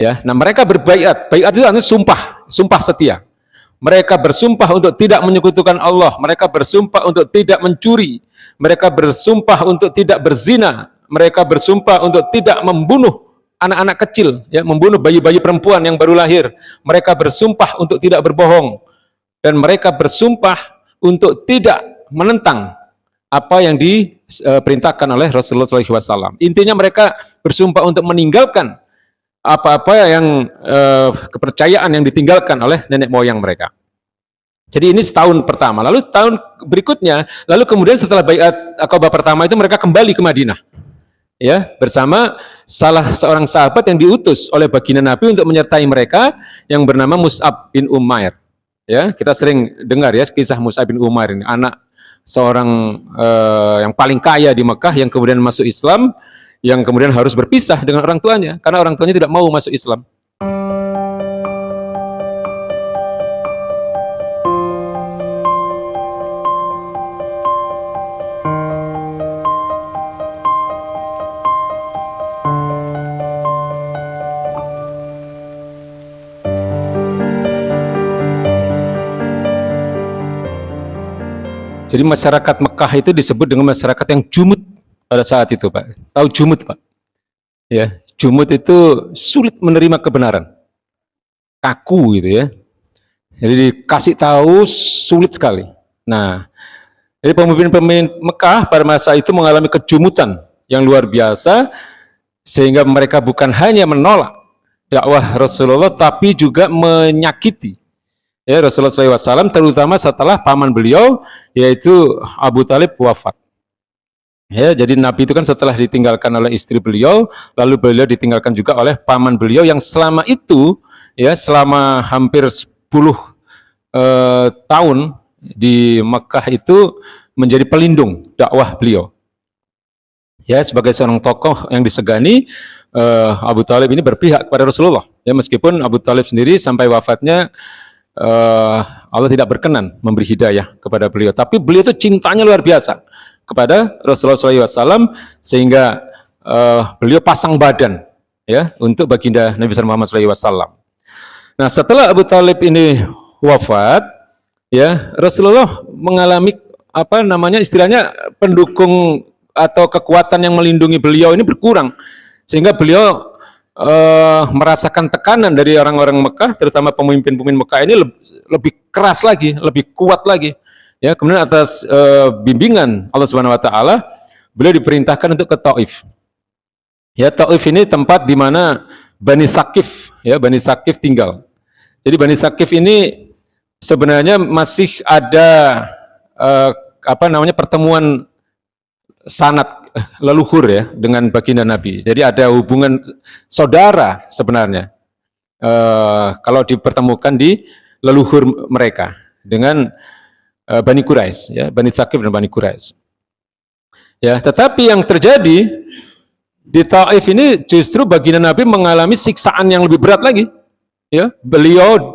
Ya, nah mereka berbaiat. Baiat itu artinya sumpah, sumpah setia. Mereka bersumpah untuk tidak menyekutukan Allah, mereka bersumpah untuk tidak mencuri, mereka bersumpah untuk tidak berzina, mereka bersumpah untuk tidak membunuh anak-anak kecil, ya, membunuh bayi-bayi perempuan yang baru lahir. Mereka bersumpah untuk tidak berbohong, dan mereka bersumpah untuk tidak menentang apa yang diperintahkan oleh Rasulullah SAW. Intinya mereka bersumpah untuk meninggalkan apa-apa yang kepercayaan yang ditinggalkan oleh nenek moyang mereka. Jadi ini setahun pertama. Lalu tahun berikutnya, lalu kemudian setelah baiat Aqabah pertama itu mereka kembali ke Madinah, ya, bersama salah seorang sahabat yang diutus oleh baginda Nabi untuk menyertai mereka yang bernama Mus'ab bin Umair. Ya, kita sering dengar ya kisah Mus'ab bin Umair ini, anak seorang yang paling kaya di Mekah yang kemudian masuk Islam, yang kemudian harus berpisah dengan orang tuanya karena orang tuanya tidak mau masuk Islam. Jadi masyarakat Mekah itu disebut dengan masyarakat yang jumud pada saat itu, Pak. Tahu jumud, Pak? Ya, jumud itu sulit menerima kebenaran, kaku gitu ya. Jadi dikasih tahu sulit sekali. Nah, jadi pemimpin-pemimpin Mekah pada masa itu mengalami kejumutan yang luar biasa, sehingga mereka bukan hanya menolak dakwah Rasulullah, tapi juga menyakiti ya Rasulullah SAW, terutama setelah paman beliau yaitu Abu Talib wafat. Ya, jadi Nabi itu kan setelah ditinggalkan oleh istri beliau, lalu beliau ditinggalkan juga oleh paman beliau yang selama itu, ya, selama hampir 10 tahun di Mekah itu menjadi pelindung dakwah beliau. Ya, sebagai seorang tokoh yang disegani, Abu Talib ini berpihak kepada Rasulullah. Ya, meskipun Abu Talib sendiri sampai wafatnya Allah tidak berkenan memberi hidayah kepada beliau, tapi beliau itu cintanya luar biasa kepada Rasulullah SAW, sehingga beliau pasang badan ya untuk baginda Nabi Muhammad SAW. Nah, setelah Abu Talib ini wafat, ya Rasulullah mengalami apa namanya istilahnya pendukung atau kekuatan yang melindungi beliau ini berkurang, sehingga beliau merasakan tekanan dari orang-orang Mekah, terutama pemimpin-pemimpin Mekah ini lebih keras lagi, lebih kuat lagi. Ya, kemudian atas bimbingan Allah Subhanahu wa taala, beliau diperintahkan untuk ke Taif. Ya, Taif ini tempat di mana Bani Saqif, ya, Bani Saqif tinggal. Jadi Bani Saqif ini sebenarnya masih ada apa namanya pertemuan sanad leluhur ya dengan baginda Nabi. Jadi ada hubungan saudara sebenarnya kalau dipertemukan di leluhur mereka dengan Bani Quraisy, ya, Bani Saqif dan Bani Quraisy. Ya, tetapi yang terjadi di Taif ini justru baginda Nabi mengalami siksaan yang lebih berat lagi. Ya, beliau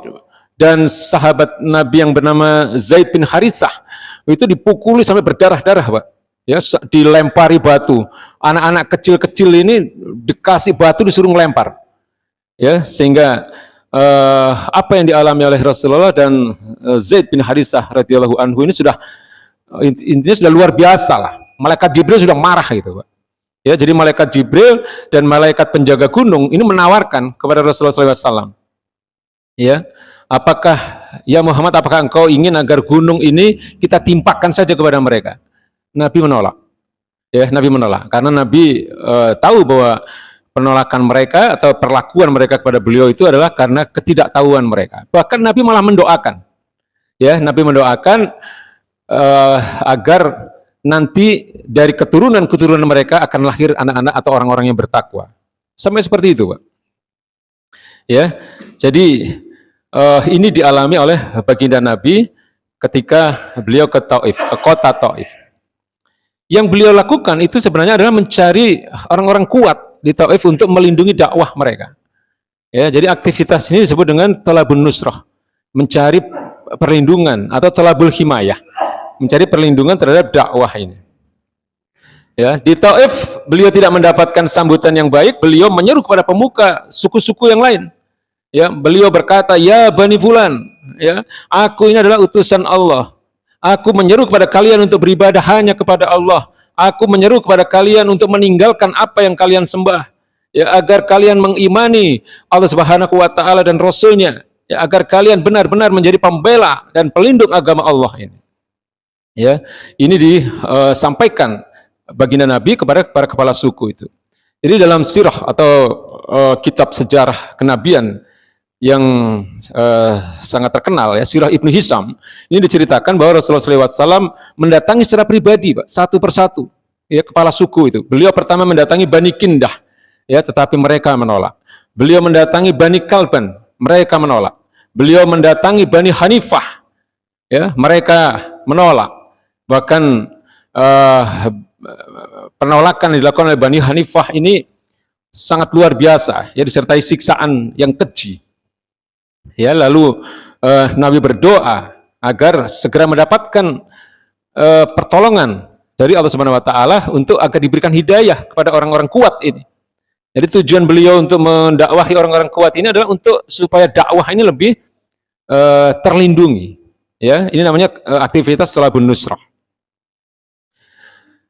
dan sahabat Nabi yang bernama Zaid bin Harithah itu dipukuli sampai berdarah-darah, Pak. Ya, dilempari batu. Anak-anak kecil-kecil ini dikasih batu disuruh ngelempar. Ya, sehingga apa yang dialami oleh Rasulullah dan Zaid bin Harithah radhiyallahu anhu ini sudah intinya sudah luar biasa lah. Malaikat Jibril sudah marah gitu, Pak. Ya, jadi malaikat Jibril dan malaikat penjaga gunung ini menawarkan kepada Rasulullah SAW. Ya, apakah ya Muhammad, apakah engkau ingin agar gunung ini kita timpakan saja kepada mereka? Nabi menolak. Ya, Nabi menolak karena Nabi tahu bahwa penolakan mereka atau perlakuan mereka kepada beliau itu adalah karena ketidaktahuan mereka. Bahkan Nabi malah mendoakan. Ya, Nabi mendoakan agar nanti dari keturunan-keturunan mereka akan lahir anak-anak atau orang-orang yang bertakwa. Sampai seperti itu, Pak. Ya, jadi ini dialami oleh baginda Nabi ketika beliau ke Taif, ke kota Taif. Yang beliau lakukan itu sebenarnya adalah mencari orang-orang kuat di Taif untuk melindungi dakwah mereka. Ya, jadi aktivitas ini disebut dengan talabun nusrah, mencari perlindungan atau talabul himayah, mencari perlindungan terhadap dakwah ini. Ya, di Taif beliau tidak mendapatkan sambutan yang baik, beliau menyeru kepada pemuka suku-suku yang lain. Ya, beliau berkata, "Ya Bani Fulan, ya, aku ini adalah utusan Allah. Aku menyeru kepada kalian untuk beribadah hanya kepada Allah. Aku menyeru kepada kalian untuk meninggalkan apa yang kalian sembah. Ya, agar kalian mengimani Allah Subhanahu wa taala dan Rasul-Nya. Ya, agar kalian benar-benar menjadi pembela dan pelindung agama Allah ini." Ya, ini disampaikan baginda Nabi kepada para kepala suku itu. Jadi dalam sirah atau kitab sejarah kenabian yang sangat terkenal, ya, Sirah Ibnu Hisham, ini diceritakan bahwa Rasulullah SAW mendatangi secara pribadi, Pak, satu persatu, ya, kepala suku itu. Beliau pertama mendatangi Bani Kindah, ya, tetapi mereka menolak. Beliau mendatangi Bani Kalban, mereka menolak. Beliau mendatangi Bani Hanifah, ya, mereka menolak. Bahkan penolakan yang dilakukan oleh Bani Hanifah ini sangat luar biasa, ya, disertai siksaan yang keji. Ya, lalu Nabi berdoa agar segera mendapatkan pertolongan dari Allah Subhanahu wa taala untuk agar diberikan hidayah kepada orang-orang kuat ini. Jadi tujuan beliau untuk mendakwahi orang-orang kuat ini adalah untuk supaya dakwah ini lebih terlindungi. Ya, ini namanya aktivitas Thalabun Nusrah.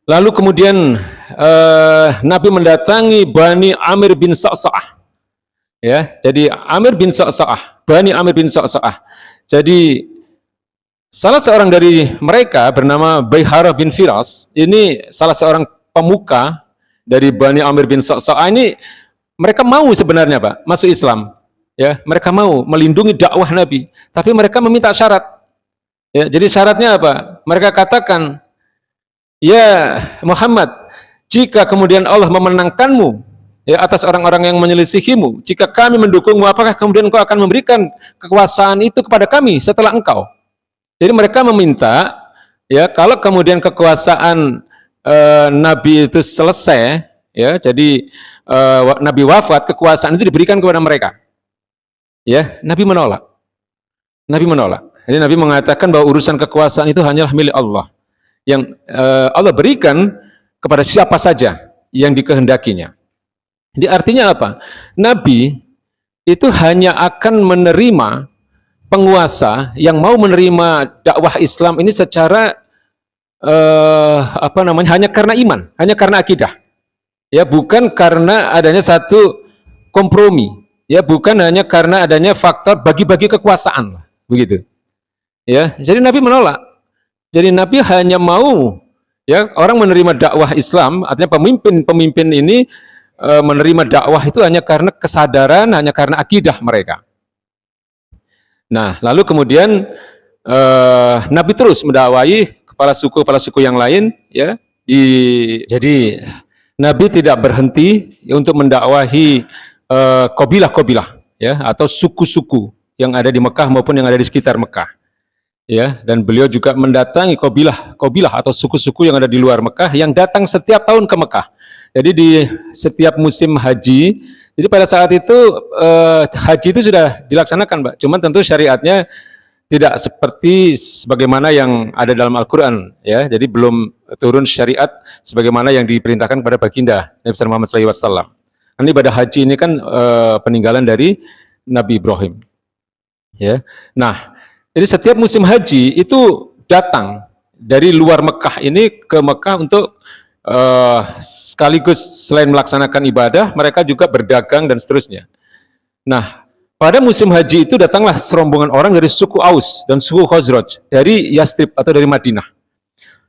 Lalu kemudian Nabi mendatangi Bani Amir bin Sa'sa'ah. Ya, jadi Amir bin Sa'sa'ah, Bani Amir bin Sa'sa'ah. Jadi salah seorang dari mereka bernama Baihara bin Firas, ini salah seorang pemuka dari Bani Amir bin Sa'sa'ah ini, mereka mau sebenarnya, Pak, masuk Islam. Ya, mereka mau melindungi dakwah Nabi, tapi mereka meminta syarat. Ya, jadi syaratnya apa? Mereka katakan, "Ya Muhammad, jika kemudian Allah memenangkanmu, ya, atas orang-orang yang menyelisihimu, jika kami mendukungmu, apakah kemudian engkau akan memberikan kekuasaan itu kepada kami setelah engkau?" Jadi mereka meminta, ya, kalau kemudian kekuasaan Nabi itu selesai, ya, jadi Nabi wafat, kekuasaan itu diberikan kepada mereka. Ya, Nabi menolak. Nabi menolak. Jadi Nabi mengatakan bahwa urusan kekuasaan itu hanyalah milik Allah, yang Allah berikan kepada siapa saja yang dikehendakinya. Jadi artinya apa? Nabi itu hanya akan menerima penguasa yang mau menerima dakwah Islam ini secara hanya karena iman, hanya karena akidah. Ya, bukan karena adanya satu kompromi. Ya, bukan hanya karena adanya faktor bagi-bagi kekuasaan, begitu. Ya, jadi Nabi menolak. Jadi Nabi hanya mau, ya, orang menerima dakwah Islam, artinya pemimpin ini menerima dakwah itu hanya karena kesadaran, hanya karena akidah mereka. Nah, lalu kemudian Nabi terus mendakwai kepala suku yang lain, ya. Jadi Nabi tidak berhenti, ya, untuk mendakwahi kabilah-kabilah, ya, atau suku-suku yang ada di Mekah maupun yang ada di sekitar Mekah. Ya, dan beliau juga mendatangi kabilah atau suku-suku yang ada di luar Mekah yang datang setiap tahun ke Mekah. Jadi di setiap musim haji, jadi pada saat itu haji itu sudah dilaksanakan, Pak. Cuman tentu syariatnya tidak seperti sebagaimana yang ada dalam Al-Quran, ya. Jadi belum turun syariat sebagaimana yang diperintahkan kepada baginda Nabi Muhammad SAW. Ini ibadah haji ini kan peninggalan dari Nabi Ibrahim. Ya. Nah, jadi setiap musim haji itu datang dari luar Mekah ini ke Mekah untuk sekaligus selain melaksanakan ibadah, mereka juga berdagang dan seterusnya. Nah, pada musim haji itu datanglah serombongan orang dari suku Aus dan suku Khazraj, dari Yastrib atau dari Madinah.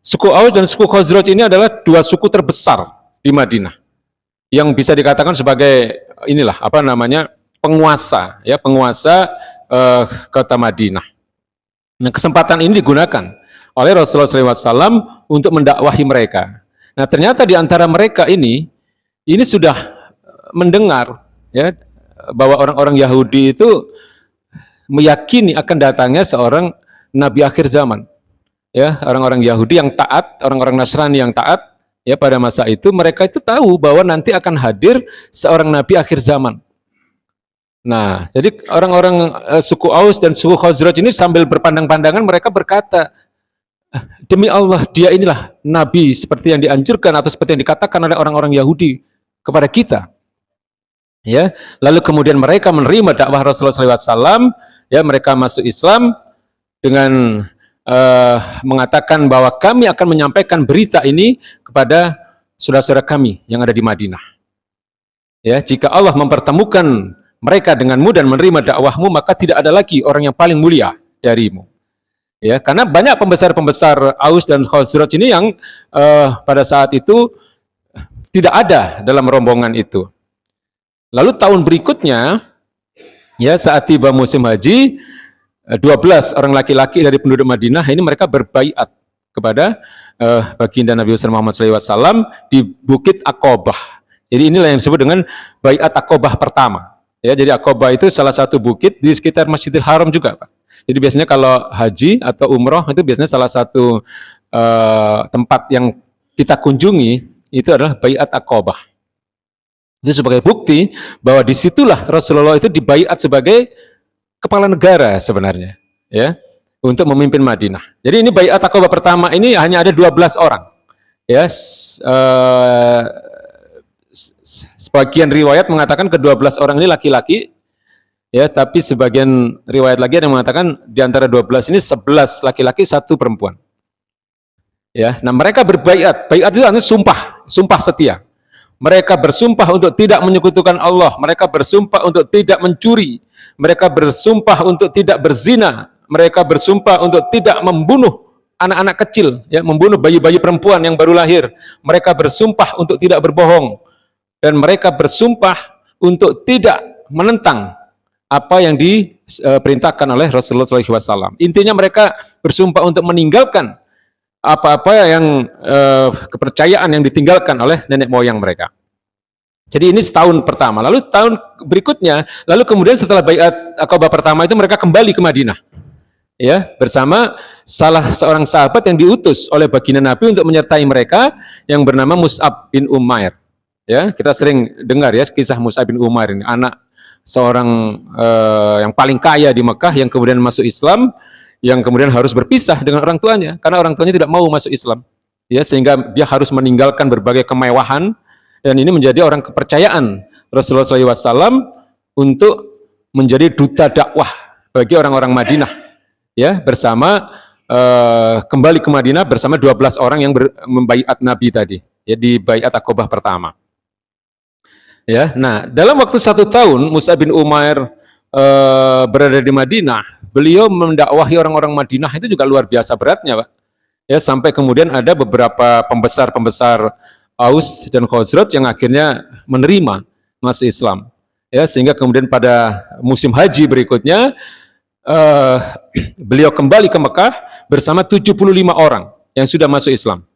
Suku Aus dan suku Khazraj ini adalah dua suku terbesar di Madinah, yang bisa dikatakan sebagai penguasa, ya, penguasa kota Madinah. Nah, kesempatan ini digunakan oleh Rasulullah SAW untuk mendakwahi mereka. Nah, ternyata di antara mereka ini sudah mendengar, ya, bahwa orang-orang Yahudi itu meyakini akan datangnya seorang Nabi akhir zaman. Ya, orang-orang Yahudi yang taat, orang-orang Nasrani yang taat, ya, pada masa itu mereka itu tahu bahwa nanti akan hadir seorang Nabi akhir zaman. Nah, jadi orang-orang suku Aus dan suku Khazraj ini sambil berpandang-pandangan mereka berkata, demi Allah dia inilah nabi seperti yang dianjurkan atau seperti yang dikatakan oleh orang-orang Yahudi kepada kita. Ya, lalu kemudian mereka menerima dakwah Rasulullah SAW, ya mereka masuk Islam dengan mengatakan bahwa kami akan menyampaikan berita ini kepada saudara-saudara kami yang ada di Madinah. Ya, jika Allah mempertemukan mereka denganmu dan menerima dakwahmu, maka tidak ada lagi orang yang paling mulia darimu. Ya, karena banyak pembesar-pembesar Aus dan Khazraj ini yang pada saat itu tidak ada dalam rombongan itu. Lalu tahun berikutnya, ya saat tiba musim haji, 12 orang laki-laki dari penduduk Madinah ini mereka berbaiat kepada baginda Nabi Muhammad SAW di Bukit Aqobah. Jadi inilah yang disebut dengan baiat Aqobah pertama. Ya, jadi Aqobah itu salah satu bukit di sekitar Masjidil Haram juga, Pak. Jadi biasanya kalau haji atau umroh itu biasanya salah satu tempat yang kita kunjungi itu adalah baiat Aqobah. Itu sebagai bukti bahwa disitulah Rasulullah itu dibaiat sebagai kepala negara sebenarnya, ya, untuk memimpin Madinah. Jadi ini baiat Aqobah pertama ini hanya ada 12 orang. Ya, sebagian riwayat mengatakan ke-12 orang ini laki-laki, ya, tapi sebagian riwayat lagi ada yang mengatakan di antara 12 ini 11 laki-laki, 1 perempuan. Ya, nah mereka berbaiat. Baiat itu artinya sumpah setia. Mereka bersumpah untuk tidak menyekutukan Allah, mereka bersumpah untuk tidak mencuri, mereka bersumpah untuk tidak berzina, mereka bersumpah untuk tidak membunuh anak-anak kecil, ya, membunuh bayi-bayi perempuan yang baru lahir. Mereka bersumpah untuk tidak berbohong, dan mereka bersumpah untuk tidak menentang apa yang diperintahkan oleh Rasulullah SAW. Intinya mereka bersumpah untuk meninggalkan apa-apa yang kepercayaan yang ditinggalkan oleh nenek moyang mereka. Jadi ini setahun pertama. Lalu tahun berikutnya, lalu kemudian setelah baiat Aqobah pertama itu mereka kembali ke Madinah, ya, bersama salah seorang sahabat yang diutus oleh baginda Nabi untuk menyertai mereka yang bernama Mus'ab bin Umair. Ya, kita sering dengar ya kisah Mus'ab bin Umair ini, anak seorang yang paling kaya di Mekah yang kemudian masuk Islam, yang kemudian harus berpisah dengan orang tuanya karena orang tuanya tidak mau masuk Islam, ya, sehingga dia harus meninggalkan berbagai kemewahan, dan ini menjadi orang kepercayaan Rasulullah SAW untuk menjadi duta dakwah bagi orang-orang Madinah, ya, bersama kembali ke Madinah bersama 12 orang yang membaiat Nabi tadi, ya, di baiat Aqobah pertama. Ya, nah dalam waktu 1 tahun Mus'ab bin Umair berada di Madinah, beliau mendakwahi orang-orang Madinah itu juga luar biasa beratnya, Pak. Ya, sampai kemudian ada beberapa pembesar-pembesar Aus dan Khazraj yang akhirnya menerima masuk Islam. Ya, sehingga kemudian pada musim haji berikutnya beliau kembali ke Mekah bersama 75 orang yang sudah masuk Islam.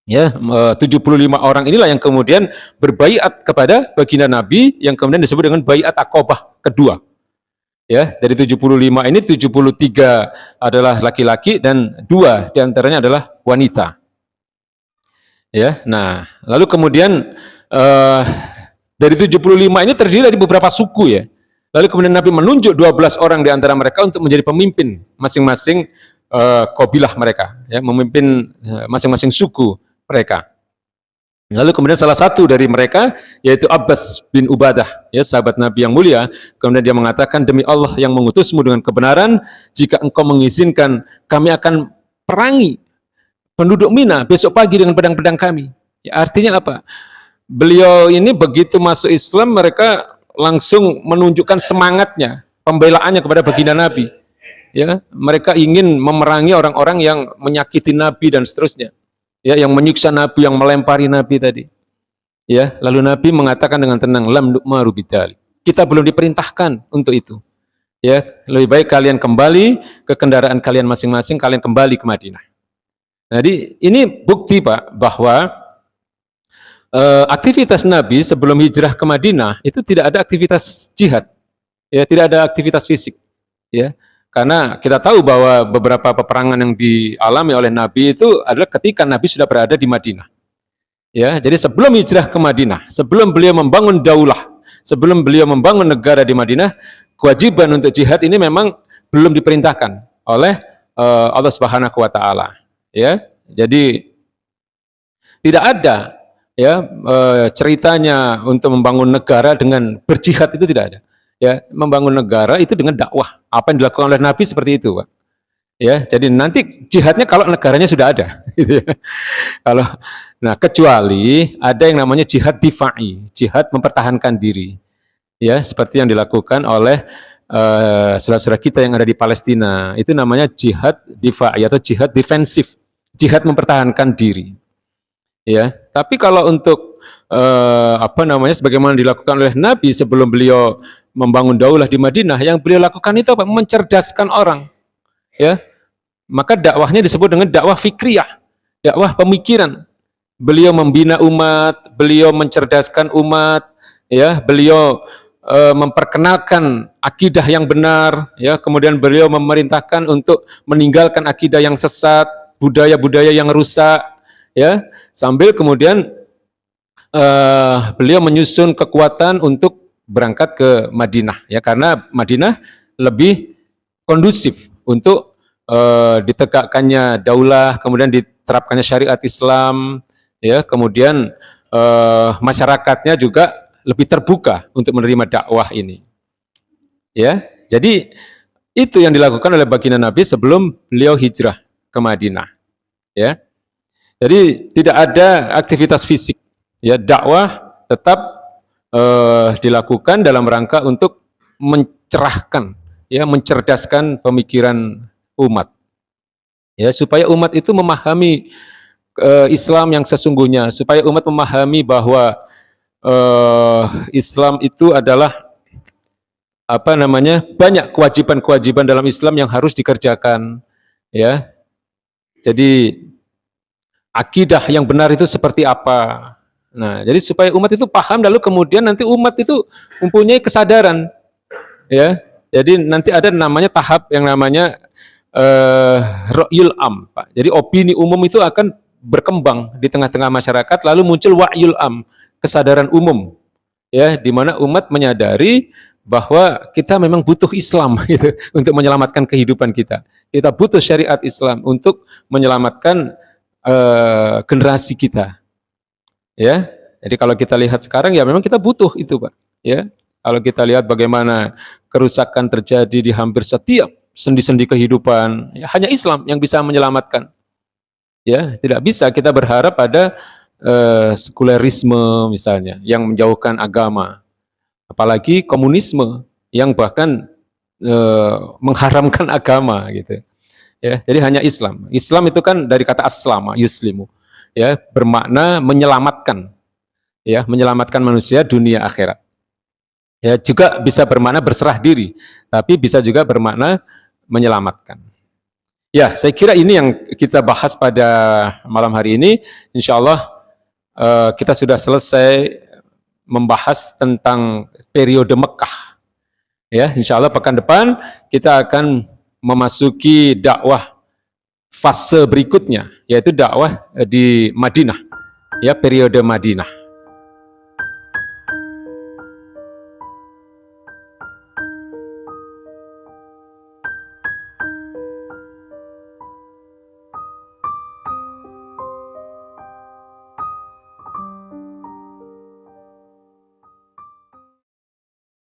Ya, 75 orang inilah yang kemudian berbaiat kepada baginda Nabi yang kemudian disebut dengan baiat Aqobah kedua. Ya, dari 75 ini 73 adalah laki-laki dan 2 diantaranya adalah wanita. Ya, nah lalu kemudian dari 75 ini terdiri dari beberapa suku, ya. Lalu kemudian Nabi menunjuk 12 orang di antara mereka untuk menjadi pemimpin masing-masing qabilah mereka, ya, memimpin masing-masing suku mereka. Lalu kemudian salah satu dari mereka yaitu Abbas bin Ubadah, ya, sahabat Nabi yang mulia, kemudian dia mengatakan, demi Allah yang mengutusmu dengan kebenaran, jika engkau mengizinkan kami akan perangi penduduk Mina besok pagi dengan pedang-pedang kami. Ya, artinya apa? Beliau ini begitu masuk Islam mereka langsung menunjukkan semangatnya, pembelaannya kepada baginda Nabi. Ya, mereka ingin memerangi orang-orang yang menyakiti Nabi dan seterusnya. Ya, yang menyiksa Nabi, yang melempari Nabi tadi. Ya, lalu Nabi mengatakan dengan tenang, lam nu'maru bidzalik. Kita belum diperintahkan untuk itu. Ya, lebih baik kalian kembali ke kendaraan kalian masing-masing, kalian kembali ke Madinah. Jadi ini bukti, Pak, bahwa aktivitas Nabi sebelum hijrah ke Madinah itu tidak ada aktivitas jihad. Ya, tidak ada aktivitas fisik. Ya. Karena kita tahu bahwa beberapa peperangan yang dialami oleh Nabi itu adalah ketika Nabi sudah berada di Madinah. Ya, jadi sebelum hijrah ke Madinah, sebelum beliau membangun daulah, sebelum beliau membangun negara di Madinah, kewajiban untuk jihad ini memang belum diperintahkan oleh Allah Subhanahu wa taala. ya. Jadi tidak ada ya ceritanya untuk membangun negara dengan berjihad, itu tidak ada. Ya, membangun negara itu dengan dakwah. Apa yang dilakukan oleh Nabi seperti itu, Pak. Ya, jadi nanti jihadnya kalau negaranya sudah ada, gitu ya. Kalau nah kecuali ada yang namanya jihad difa'i, jihad mempertahankan diri. Ya, seperti yang dilakukan oleh saudara-saudara kita yang ada di Palestina. Itu namanya jihad difa'i atau jihad defensif, jihad mempertahankan diri. Ya, tapi kalau untuk sebagaimana dilakukan oleh Nabi sebelum beliau membangun daulah di Madinah, yang beliau lakukan itu apa? Mencerdaskan orang. Ya, maka dakwahnya disebut dengan dakwah fikriyah, dakwah pemikiran. Beliau membina umat, beliau mencerdaskan umat, ya, beliau memperkenalkan akidah yang benar, ya, kemudian beliau memerintahkan untuk meninggalkan akidah yang sesat, budaya-budaya yang rusak, ya, sambil kemudian beliau menyusun kekuatan untuk berangkat ke Madinah, ya, karena Madinah lebih kondusif untuk ditegakkannya daulah, kemudian diterapkannya syariat Islam, ya, kemudian masyarakatnya juga lebih terbuka untuk menerima dakwah ini. Ya, jadi itu yang dilakukan oleh baginda Nabi sebelum beliau hijrah ke Madinah. Ya, jadi tidak ada aktivitas fisik. Ya, dakwah tetap dilakukan dalam rangka untuk mencerahkan, ya, mencerdaskan pemikiran umat. Ya, supaya umat itu memahami Islam yang sesungguhnya, supaya umat memahami bahwa Islam itu adalah banyak kewajiban-kewajiban dalam Islam yang harus dikerjakan, ya. Jadi akidah yang benar itu seperti apa. Nah, jadi supaya umat itu paham, lalu kemudian nanti umat itu mempunyai kesadaran, ya. Jadi nanti ada namanya tahap yang namanya ra'yul am, Pak. Jadi opini umum itu akan berkembang di tengah-tengah masyarakat, lalu muncul wa'yul am, kesadaran umum, ya, di mana umat menyadari bahwa kita memang butuh Islam gitu, untuk menyelamatkan kehidupan kita. Kita butuh syariat Islam untuk menyelamatkan generasi kita. Ya, jadi kalau kita lihat sekarang, ya memang kita butuh itu, Pak. Ya, kalau kita lihat bagaimana kerusakan terjadi di hampir setiap sendi-sendi kehidupan, ya, hanya Islam yang bisa menyelamatkan. Ya, tidak bisa kita berharap pada sekulerisme misalnya yang menjauhkan agama, apalagi komunisme yang bahkan mengharamkan agama gitu. Ya, jadi hanya Islam. Islam itu kan dari kata aslama, yuslimu, ya, bermakna menyelamatkan, ya, menyelamatkan manusia dunia akhirat. Ya, juga bisa bermakna berserah diri, tapi bisa juga bermakna menyelamatkan. Ya, saya kira ini yang kita bahas pada malam hari ini. Insya Allah kita sudah selesai membahas tentang periode Mekah. Ya, insya Allah pekan depan kita akan memasuki dakwah fase berikutnya, yaitu dakwah di Madinah, ya, periode Madinah.